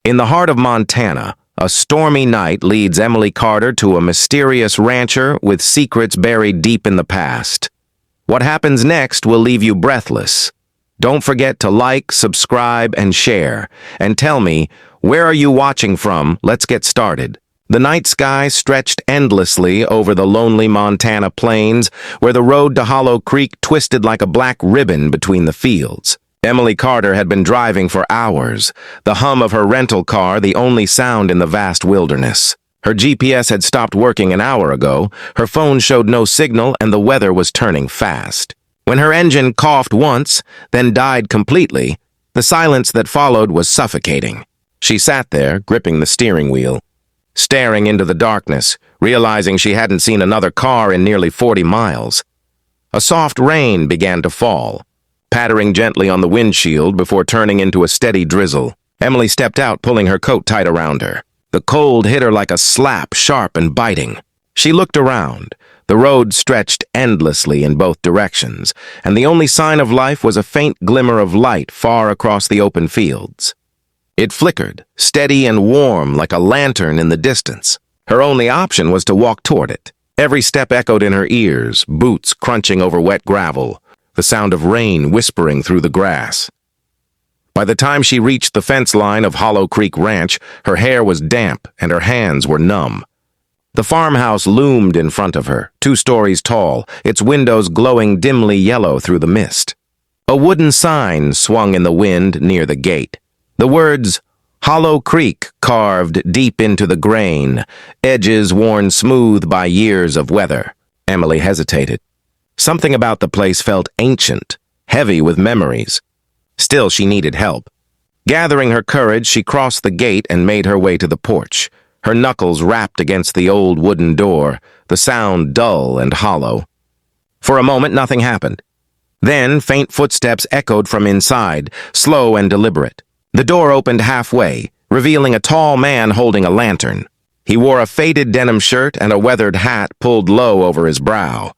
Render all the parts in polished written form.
In the heart of Montana, a stormy night leads Emily Carter to a mysterious rancher with secrets buried deep in the past. What happens next will leave you breathless. Don't forget to like, subscribe, and share. And tell me, where are you watching from? Let's get started. The night sky stretched endlessly over the lonely Montana plains, where the road to Hollow Creek twisted like a black ribbon between the fields. Emily Carter had been driving for hours, the hum of her rental car the only sound in the vast wilderness. Her GPS had stopped working an hour ago, her phone showed no signal, and the weather was turning fast. When her engine coughed once, then died completely, the silence that followed was suffocating. She sat there, gripping the steering wheel, staring into the darkness, realizing she hadn't seen another car in nearly 40 miles. A soft rain began to fall, pattering gently on the windshield before turning into a steady drizzle. Emily stepped out, pulling her coat tight around her. The cold hit her like a slap, sharp and biting. She looked around. The road stretched endlessly in both directions, and the only sign of life was a faint glimmer of light far across the open fields. It flickered, steady and warm like a lantern in the distance. Her only option was to walk toward it. Every step echoed in her ears, boots crunching over wet gravel, the sound of rain whispering through the grass. By the time she reached the fence line of Hollow Creek Ranch, her hair was damp and her hands were numb. The farmhouse loomed in front of her, 2 stories tall, its windows glowing dimly yellow through the mist. A wooden sign swung in the wind near the gate. The words, Hollow Creek, carved deep into the grain, edges worn smooth by years of weather. Emily hesitated. Something about the place felt ancient, heavy with memories. Still, she needed help. Gathering her courage, she crossed the gate and made her way to the porch. Her knuckles rapped against the old wooden door, the sound dull and hollow. For a moment, nothing happened. Then, faint footsteps echoed from inside, slow and deliberate. The door opened halfway, revealing a tall man holding a lantern. He wore a faded denim shirt and a weathered hat pulled low over his brow.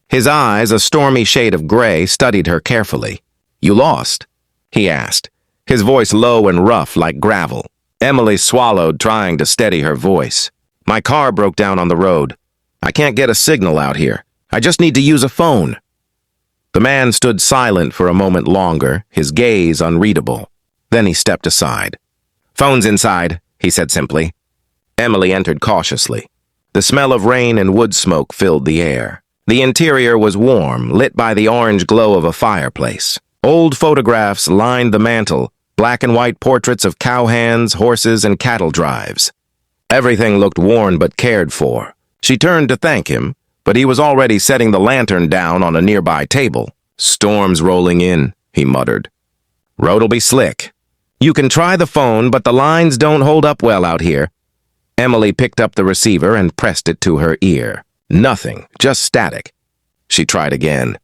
His eyes, a stormy shade of gray, studied her carefully. "You lost?" he asked, his voice low and rough like gravel. Emily swallowed, trying to steady her voice. "My car broke down on the road. I can't get a signal out here. I just need to use a phone." The man stood silent for a moment longer, his gaze unreadable. Then he stepped aside. "Phone's inside," he said simply. Emily entered cautiously. The smell of rain and wood smoke filled the air. The interior was warm, lit by the orange glow of a fireplace. Old photographs lined the mantel, black and white portraits of cowhands, horses, and cattle drives. Everything looked worn but cared for. She turned to thank him, but he was already setting the lantern down on a nearby table. "Storm's rolling in," he muttered. "Road'll be slick. You can try the phone, but the lines don't hold up well out here." Emily picked up the receiver and pressed it to her ear. Nothing, just static. She tried again.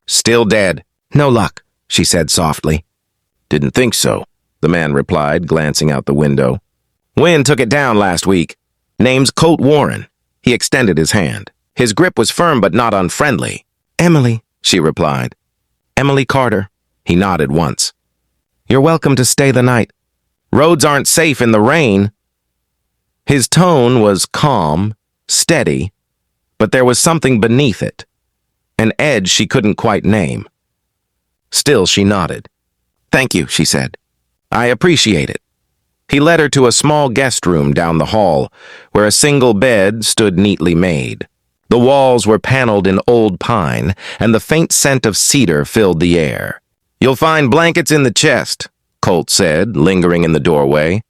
"Still dead." "No luck," she said softly. "Didn't think so," the man replied, glancing out the window. "Wind took it down last week. Name's Colt Warren." He extended his hand. His grip was firm but not unfriendly. "Emily," she replied. "Emily Carter." He nodded once. "You're welcome to stay the night. Roads aren't safe in the rain." His tone was calm, steady, but there was something beneath it, an edge she couldn't quite name. Still, she nodded. "Thank you," she said. "I appreciate it." He led her to a small guest room down the hall, where a single bed stood neatly made. The walls were paneled in old pine, and the faint scent of cedar filled the air. "You'll find blankets in the chest," Colt said, lingering in the doorway.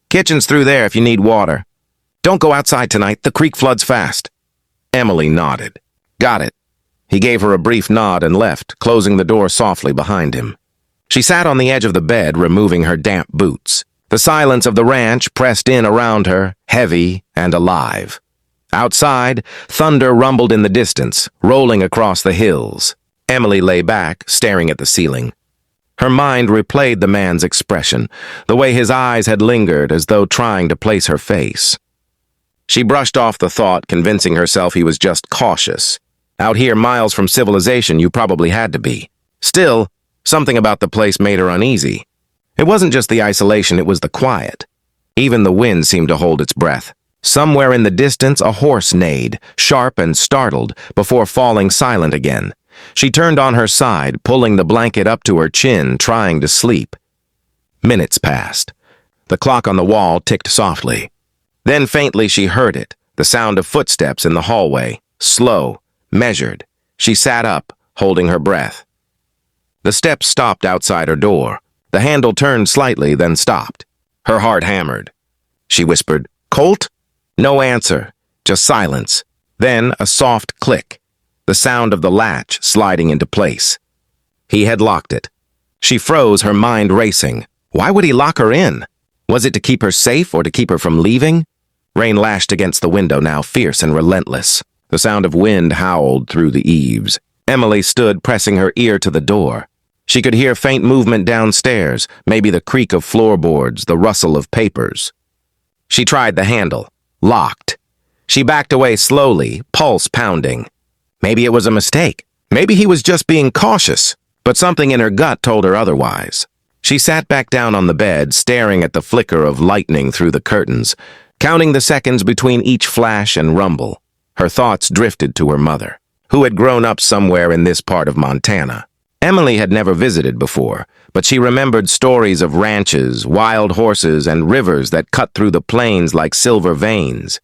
"Kitchen's through there if you need water. Don't go outside tonight, the creek floods fast." Emily nodded. "Got it." He gave her a brief nod and left, closing the door softly behind him. She sat on the edge of the bed, removing her damp boots. The silence of the ranch pressed in around her, heavy and alive. Outside, thunder rumbled in the distance, rolling across the hills. Emily lay back, staring at the ceiling. Her mind replayed the man's expression, the way his eyes had lingered as though trying to place her face. She brushed off the thought, convincing herself he was just cautious. Out here, miles from civilization, you probably had to be. Still, something about the place made her uneasy. It wasn't just the isolation, it was the quiet. Even the wind seemed to hold its breath. Somewhere in the distance, a horse neighed, sharp and startled, before falling silent again. She turned on her side, pulling the blanket up to her chin, trying to sleep. Minutes passed. The clock on the wall ticked softly. Then faintly she heard it, the sound of footsteps in the hallway, slow, measured. She sat up, holding her breath. The steps stopped outside her door. The handle turned slightly, then stopped. Her heart hammered. She whispered, "Colt?" No answer, just silence. Then a soft click, the sound of the latch sliding into place. He had locked it. She froze, her mind racing. Why would he lock her in? Was it to keep her safe or to keep her from leaving? Rain lashed against the window now, fierce and relentless. The sound of wind howled through the eaves. Emily stood, pressing her ear to the door. She could hear faint movement downstairs, maybe the creak of floorboards, the rustle of papers. She tried the handle. Locked. She backed away slowly, pulse pounding. Maybe it was a mistake. Maybe he was just being cautious, but something in her gut told her otherwise. She sat back down on the bed, staring at the flicker of lightning through the curtains, counting the seconds between each flash and rumble. Her thoughts drifted to her mother, who had grown up somewhere in this part of Montana. Emily had never visited before, but she remembered stories of ranches, wild horses, and rivers that cut through the plains like silver veins.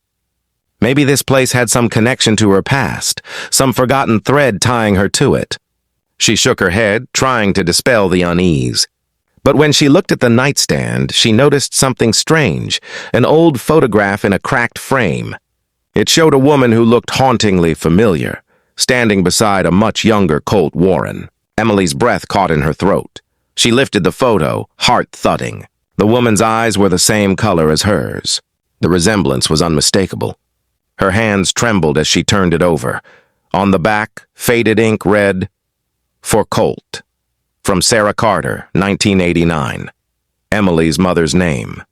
Maybe this place had some connection to her past, some forgotten thread tying her to it. She shook her head, trying to dispel the unease. But when she looked at the nightstand, she noticed something strange, an old photograph in a cracked frame. It showed a woman who looked hauntingly familiar, standing beside a much younger Colt Warren. Emily's breath caught in her throat. She lifted the photo, heart thudding. The woman's eyes were the same color as hers. The resemblance was unmistakable. Her hands trembled as she turned it over. On the back, faded ink read, "For Colt." From Sarah Carter, 1989. Emily's mother's name.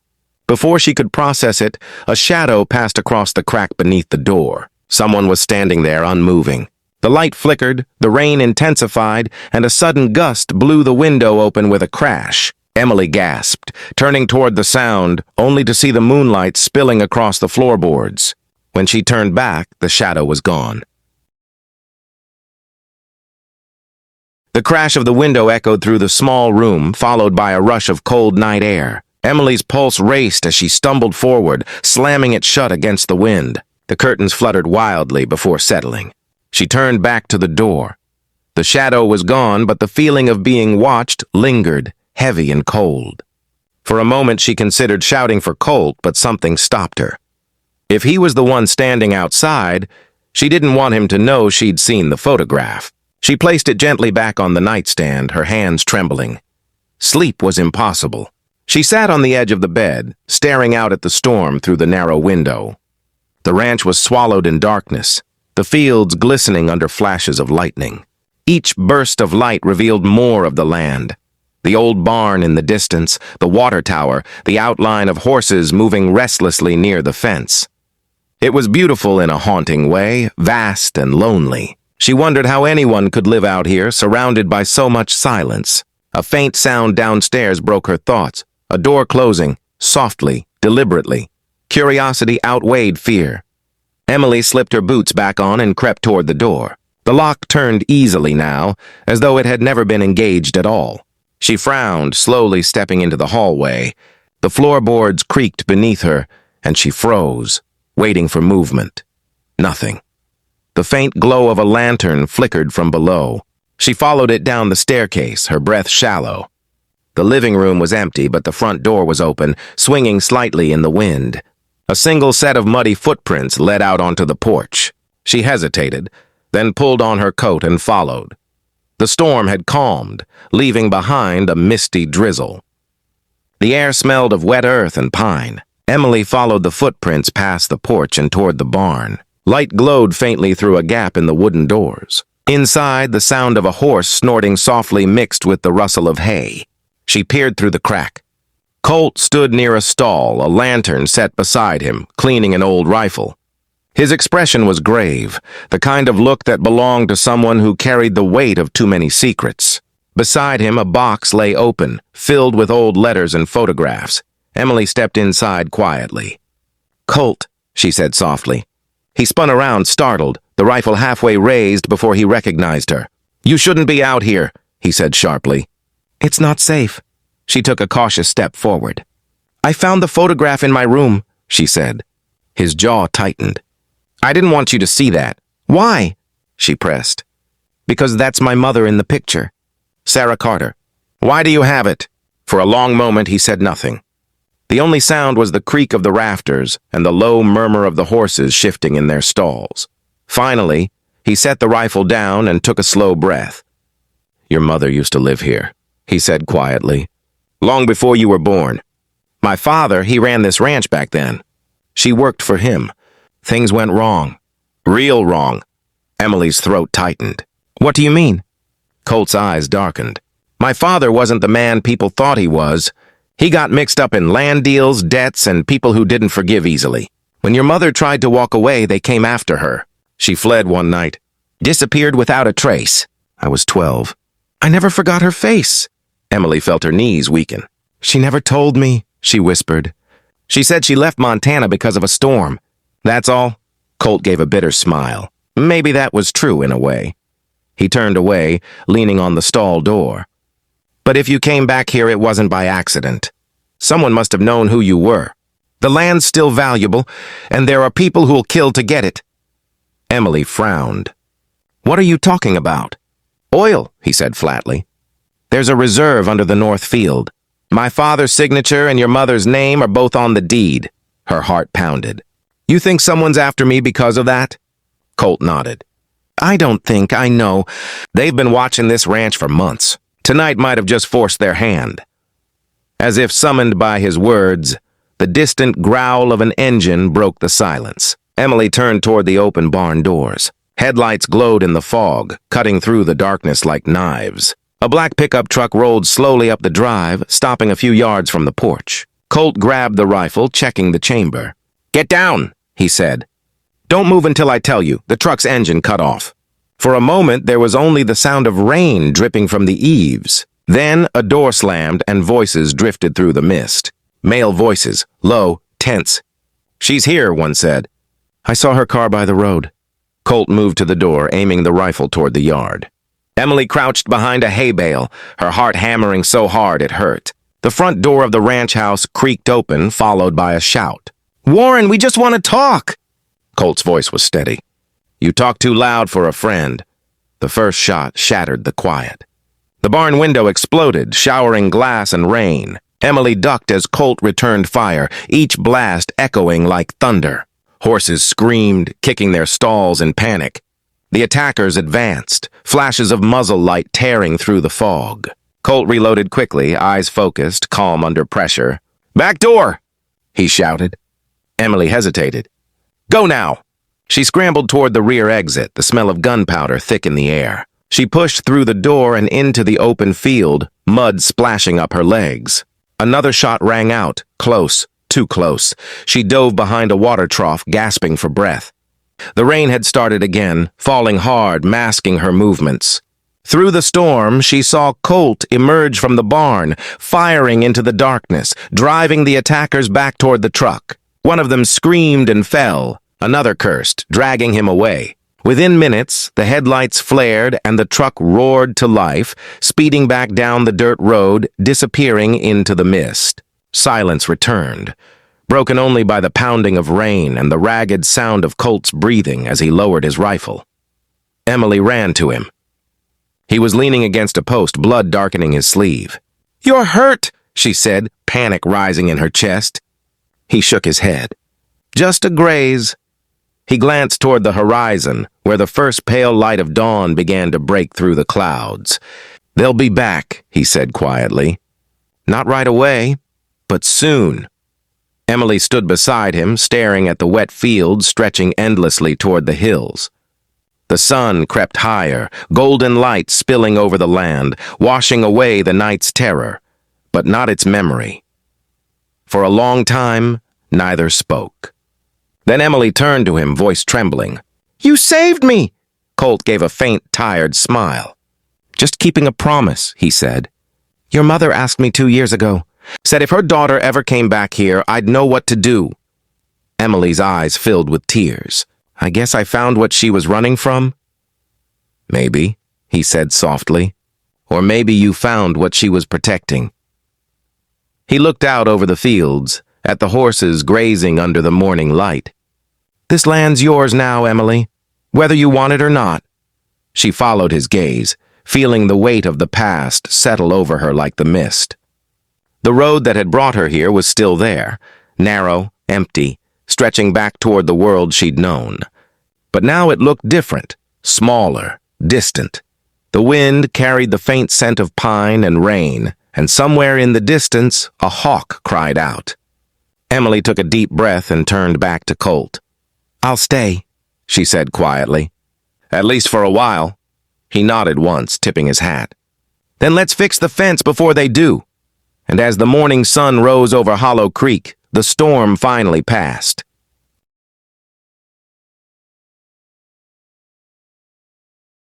Before she could process it, a shadow passed across the crack beneath the door. Someone was standing there, unmoving. The light flickered, the rain intensified, and a sudden gust blew the window open with a crash. Emily gasped, turning toward the sound, only to see the moonlight spilling across the floorboards. When she turned back, the shadow was gone. The crash of the window echoed through the small room, followed by a rush of cold night air. Emily's pulse raced as she stumbled forward, slamming it shut against the wind. The curtains fluttered wildly before settling. She turned back to the door. The shadow was gone, but the feeling of being watched lingered, heavy and cold. For a moment she considered shouting for Colt, but something stopped her. If he was the one standing outside, she didn't want him to know she'd seen the photograph. She placed it gently back on the nightstand, her hands trembling. Sleep was impossible. She sat on the edge of the bed, staring out at the storm through the narrow window. The ranch was swallowed in darkness, the fields glistening under flashes of lightning. Each burst of light revealed more of the land. The old barn in the distance, the water tower, the outline of horses moving restlessly near the fence. It was beautiful in a haunting way, vast and lonely. She wondered how anyone could live out here, surrounded by so much silence. A faint sound downstairs broke her thoughts, a door closing, softly, deliberately. Curiosity outweighed fear. Emily slipped her boots back on and crept toward the door. The lock turned easily now, as though it had never been engaged at all. She frowned, slowly stepping into the hallway. The floorboards creaked beneath her, and she froze, waiting for movement. Nothing. The faint glow of a lantern flickered from below. She followed it down the staircase, her breath shallow. The living room was empty, but the front door was open, swinging slightly in the wind. A single set of muddy footprints led out onto the porch. She hesitated, then pulled on her coat and followed. The storm had calmed, leaving behind a misty drizzle. The air smelled of wet earth and pine. Emily followed the footprints past the porch and toward the barn. Light glowed faintly through a gap in the wooden doors. Inside, the sound of a horse snorting softly mixed with the rustle of hay. She peered through the crack. Colt stood near a stall, a lantern set beside him, cleaning an old rifle. His expression was grave, the kind of look that belonged to someone who carried the weight of too many secrets. Beside him, a box lay open, filled with old letters and photographs. Emily stepped inside quietly. "Colt," she said softly. He spun around, startled, the rifle halfway raised before he recognized her. "You shouldn't be out here," he said sharply. "It's not safe." She took a cautious step forward. "I found the photograph in my room," she said. His jaw tightened. "I didn't want you to see that." "Why?" she pressed. "Because that's my mother in the picture. Sarah Carter." "Why do you have it?" For a long moment he said nothing. The only sound was the creak of the rafters and the low murmur of the horses shifting in their stalls. Finally, he set the rifle down and took a slow breath. "Your mother used to live here," he said quietly. "Long before you were born. My father, he ran this ranch back then. She worked for him. Things went wrong. Real wrong." Emily's throat tightened. "What do you mean?" Colt's eyes darkened. "My father wasn't the man people thought he was. He got mixed up in land deals, debts, and people who didn't forgive easily. When your mother tried to walk away, they came after her. She fled one night. Disappeared without a trace. I was 12. I never forgot her face." Emily felt her knees weaken. "She never told me," she whispered. "She said she left Montana because of a storm. That's all." Colt gave a bitter smile. Maybe that was true in a way. He turned away, leaning on the stall door. "But if you came back here, it wasn't by accident. Someone must have known who you were. The land's still valuable, and there are people who'll kill to get it." Emily frowned. "What are you talking about?" "Oil," he said flatly. "There's a reserve under the north field. My father's signature and your mother's name are both on the deed." Her heart pounded. "You think someone's after me because of that?" Colt nodded. "I don't think, I know. They've been watching this ranch for months. Tonight might have just forced their hand." As if summoned by his words, the distant growl of an engine broke the silence. Emily turned toward the open barn doors. Headlights glowed in the fog, cutting through the darkness like knives. A black pickup truck rolled slowly up the drive, stopping a few yards from the porch. Colt grabbed the rifle, checking the chamber. "Get down," he said. "Don't move until I tell you. The truck's engine cut off." For a moment, there was only the sound of rain dripping from the eaves. Then a door slammed and voices drifted through the mist. Male voices, low, tense. "She's here," one said. "I saw her car by the road." Colt moved to the door, aiming the rifle toward the yard. Emily crouched behind a hay bale, her heart hammering so hard it hurt. The front door of the ranch house creaked open, followed by a shout. "Warren, we just want to talk!" Colt's voice was steady. "You talk too loud for a friend." The first shot shattered the quiet. The barn window exploded, showering glass and rain. Emily ducked as Colt returned fire, each blast echoing like thunder. Horses screamed, kicking their stalls in panic. The attackers advanced, flashes of muzzle light tearing through the fog. Colt reloaded quickly, eyes focused, calm under pressure. "Back door!" he shouted. Emily hesitated. "Go now!" She scrambled toward the rear exit, the smell of gunpowder thick in the air. She pushed through the door and into the open field, mud splashing up her legs. Another shot rang out, close, too close. She dove behind a water trough, gasping for breath. The rain had started again, falling hard, masking her movements. Through the storm, she saw Colt emerge from the barn, firing into the darkness, driving the attackers back toward the truck. One of them screamed and fell. Another cursed, dragging him away. Within minutes, the headlights flared and the truck roared to life, speeding back down the dirt road, disappearing into the mist. Silence returned, broken only by the pounding of rain and the ragged sound of Colt's breathing as he lowered his rifle. Emily ran to him. He was leaning against a post, blood darkening his sleeve. "You're hurt," she said, panic rising in her chest. He shook his head. "Just a graze." He glanced toward the horizon, where the first pale light of dawn began to break through the clouds. "They'll be back," he said quietly. "Not right away, but soon." Emily stood beside him, staring at the wet fields stretching endlessly toward the hills. The sun crept higher, golden light spilling over the land, washing away the night's terror, but not its memory. For a long time, neither spoke. Then Emily turned to him, voice trembling. "You saved me!" Colt gave a faint, tired smile. "Just keeping a promise," he said. "Your mother asked me 2 years ago. Said if her daughter ever came back here, I'd know what to do. Emily's eyes filled with tears. I guess I found what she was running from? Maybe, he said softly. Or maybe you found what she was protecting. He looked out over the fields, at the horses grazing under the morning light. This land's yours now, Emily, whether you want it or not. She followed his gaze, feeling the weight of the past settle over her like the mist. The road that had brought her here was still there, narrow, empty, stretching back toward the world she'd known. But now it looked different, smaller, distant. The wind carried the faint scent of pine and rain, and somewhere in the distance, a hawk cried out. Emily took a deep breath and turned back to Colt. I'll stay, she said quietly. At least for a while. He nodded once, tipping his hat. Then let's fix the fence before they do. And as the morning sun rose over Hollow Creek, the storm finally passed.